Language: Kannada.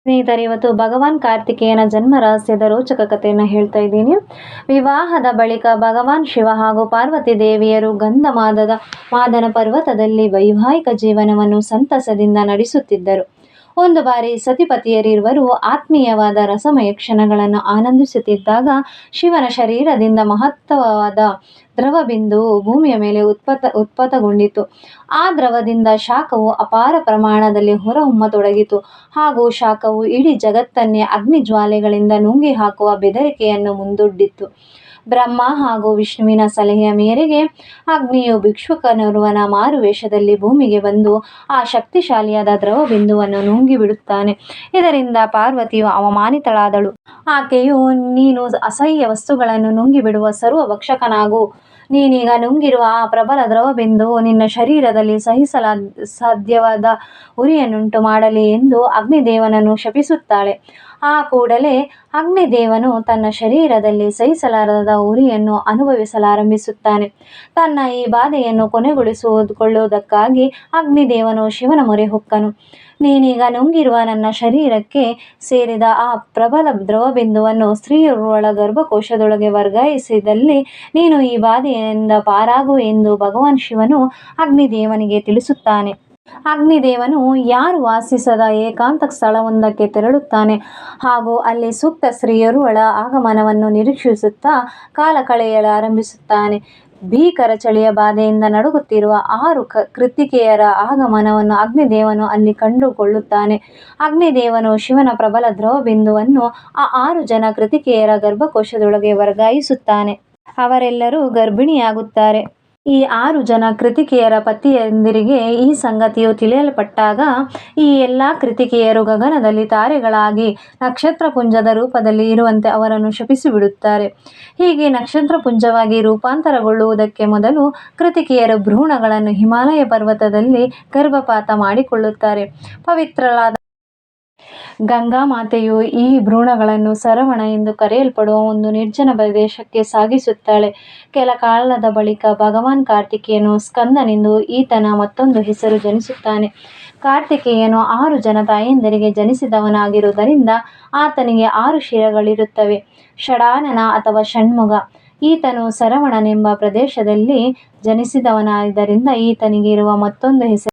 ಸ್ನೇಹಿತರೆ, ಇವತ್ತು ಭಗವಾನ್ ಕಾರ್ತಿಕೇಯನ ಜನ್ಮ ರಹಸ್ಯದ ರೋಚಕ ಕಥೆಯನ್ನು ಹೇಳ್ತಾ ಇದ್ದೀನಿ. ವಿವಾಹದ ಬಳಿಕ ಭಗವಾನ್ ಶಿವ ಹಾಗೂ ಪಾರ್ವತಿ ದೇವಿಯರು ಮಾದನ ಪರ್ವತದಲ್ಲಿ ವೈವಾಹಿಕ ಜೀವನವನ್ನು ಸಂತಸದಿಂದ ನಡೆಸುತ್ತಿದ್ದರು. ಒಂದು ಬಾರಿ ಸತಿಪತಿಯರಿರುವರು ಆತ್ಮೀಯವಾದ ರಸಮಯ ಕ್ಷಣಗಳನ್ನು ಆನಂದಿಸುತ್ತಿದ್ದಾಗ ಶಿವನ ಶರೀರದಿಂದ ಮಹತ್ತರವಾದ ದ್ರವಬಿಂದುವು ಭೂಮಿಯ ಮೇಲೆ ಉತ್ಪತ್ತಗೊಂಡಿತು. ಆ ದ್ರವದಿಂದ ಶಾಖವು ಅಪಾರ ಪ್ರಮಾಣದಲ್ಲಿ ಹೊರಹೊಮ್ಮತೊಡಗಿತು ಹಾಗೂ ಶಾಖವು ಇಡೀ ಜಗತ್ತನ್ನೇ ಅಗ್ನಿಜ್ವಾಲೆಗಳಿಂದ ನುಂಗಿ ಹಾಕುವ ಬೆದರಿಕೆಯನ್ನು ಮುಂದೊಡ್ಡಿತು. ಬ್ರಹ್ಮ ಹಾಗೂ ವಿಷ್ಣುವಿನ ಸಲಹೆಯ ಮೇರೆಗೆ ಅಗ್ನಿಯು ಭಿಕ್ಷುಕನೋರ್ವನ ಮಾರುವೇಷದಲ್ಲಿ ಭೂಮಿಗೆ ಬಂದು ಆ ಶಕ್ತಿಶಾಲಿಯಾದ ದ್ರವಬಿಂದುವನ್ನು ನುಂಗಿಬಿಡುತ್ತಾನೆ. ಇದರಿಂದ ಪಾರ್ವತಿಯು ಅವಮಾನಿತಳಾದಳು. ಆಕೆಯು, ನೀನು ಅಸಹ್ಯ ವಸ್ತುಗಳನ್ನು ನುಂಗಿಬಿಡುವ ಸರ್ವಭಕ್ಷಕನಾಗು. ನೀನೀಗ ನುಂಗಿರುವ ಆ ಪ್ರಬಲ ದ್ರವಬಿಂದುವು ನಿನ್ನ ಶರೀರದಲ್ಲಿ ಸಹಿಸಲಾಸಾಧ್ಯವಾದ ಉರಿಯನ್ನುಂಟು ಮಾಡಲಿ ಎಂದು ಅಗ್ನಿದೇವನನ್ನು ಶಪಿಸುತ್ತಾಳೆ. ಆ ಕೂಡಲೇ ಅಗ್ನಿದೇವನು ತನ್ನ ಶರೀರದಲ್ಲಿ ಸಹಿಸಲಾರದ ಉರಿಯನ್ನು ಅನುಭವಿಸಲಾರಂಭಿಸುತ್ತಾನೆ. ತನ್ನ ಈ ಬಾಧೆಯನ್ನು ಕೊನೆಗೊಳಿಸಿಕೊಳ್ಳುವುದಕ್ಕಾಗಿ ಅಗ್ನಿದೇವನು ಶಿವನ ಮೊರೆ ಹೊಕ್ಕನು. ನೀನೀಗ ನುಂಗಿರುವ ನನ್ನ ಶರೀರಕ್ಕೆ ಸೇರಿದ ಆ ಪ್ರಬಲ ದ್ರವಬಿಂದುವನ್ನು ಸ್ತ್ರೀಯೊರ್ವಳ ಗರ್ಭಕೋಶದೊಳಗೆ ವರ್ಗಾಯಿಸಿದಲ್ಲಿ ನೀನು ಈ ಬಾಧೆಯಿಂದ ಪಾರಾಗುವೆ ಎಂದು ಭಗವಾನ್ ಶಿವನು ಅಗ್ನಿದೇವನಿಗೆ ತಿಳಿಸುತ್ತಾನೆ. ಅಗ್ನಿದೇವನು ಯಾರು ವಾಸಿಸದ ಏಕಾಂತ ಸ್ಥಳವೊಂದಕ್ಕೆ ತೆರಳುತ್ತಾನೆ ಹಾಗೂ ಅಲ್ಲಿ ಸೂಕ್ತ ಸ್ತ್ರೀಯೊರ್ವಳ ಆಗಮನವನ್ನು ನಿರೀಕ್ಷಿಸುತ್ತಾ ಕಾಲ ಕಳೆಯಲಾರಂಭಿಸುತ್ತಾನೆ. ಭೀಕರ ಚಳಿಯ ಬಾಧೆಯಿಂದ ನಡುಗುತ್ತಿರುವ 6 ಕೃತ್ತಿಕೆಯರ ಆಗಮನವನ್ನು ಅಗ್ನಿದೇವನು ಅಲ್ಲಿ ಕಂಡುಕೊಳ್ಳುತ್ತಾನೆ. ಅಗ್ನಿದೇವನು ಶಿವನ ಪ್ರಬಲ ದ್ರವಬಿಂದುವನ್ನು ಆ 6 ಜನ ಕೃತ್ತಿಕೆಯರ ಗರ್ಭಕೋಶದೊಳಗೆ ವರ್ಗಾಯಿಸುತ್ತಾನೆ. ಅವರೆಲ್ಲರೂ ಗರ್ಭಿಣಿಯಾಗುತ್ತಾರೆ. ಈ 6 ಜನ ಕೃತ್ತಿಕೆಯರ ಪತಿಯಂದಿರಿಗೆ ಈ ಸಂಗತಿಯು ತಿಳಿಯಲ್ಪಟ್ಟಾಗ ಈ ಎಲ್ಲ ಕೃತ್ತಿಕೆಯರು ಗಗನದಲ್ಲಿ ತಾರೆಗಳಾಗಿ ನಕ್ಷತ್ರಪುಂಜದ ರೂಪದಲ್ಲಿ ಇರುವಂತೆ ಅವರನ್ನು ಶಪಿಸಿಬಿಡುತ್ತಾರೆ. ಹೀಗೆ ನಕ್ಷತ್ರಪುಂಜವಾಗಿ ರೂಪಾಂತರಗೊಳ್ಳುವುದಕ್ಕೆ ಮೊದಲು ಕೃತ್ತಿಕೆಯರು ಭ್ರೂಣಗಳನ್ನು ಹಿಮಾಲಯ ಪರ್ವತದಲ್ಲಿ ಗರ್ಭಪಾತ ಮಾಡಿಕೊಳ್ಳುತ್ತಾರೆ. ಪವಿತ್ರಳಾದ ಗಂಗಾಮಾತೆಯು ಈ ಭ್ರೂಣಗಳನ್ನು ಸರವಣ ಎಂದು ಕರೆಯಲ್ಪಡುವ ಒಂದು ನಿರ್ಜನ ಪ್ರದೇಶಕ್ಕೆ ಸಾಗಿಸುತ್ತಾಳೆ. ಕೆಲ ಕಾಲದ ಬಳಿಕ ಭಗವಾನ್ ಕಾರ್ತಿಕೇಯನು ಸ್ಕಂದನೆಂದು ಈತನ ಮತ್ತೊಂದು ಹೆಸರು ಜನಿಸುತ್ತಾನೆ. ಕಾರ್ತಿಕೇಯನು 6 ಜನ ತಾಯಂದಿರಿಗೆ ಜನಿಸಿದವನಾಗಿರುವುದರಿಂದ ಆತನಿಗೆ 6 ಶಿರಗಳಿರುತ್ತವೆ. ಷಡಾನನ ಅಥವಾ ಷಣ್ಮುಗ. ಈತನು ಸರವಣನೆಂಬ ಪ್ರದೇಶದಲ್ಲಿ ಜನಿಸಿದವನಾದ್ದರಿಂದ ಈತನಿಗೆ ಇರುವ ಮತ್ತೊಂದು ಹೆಸರು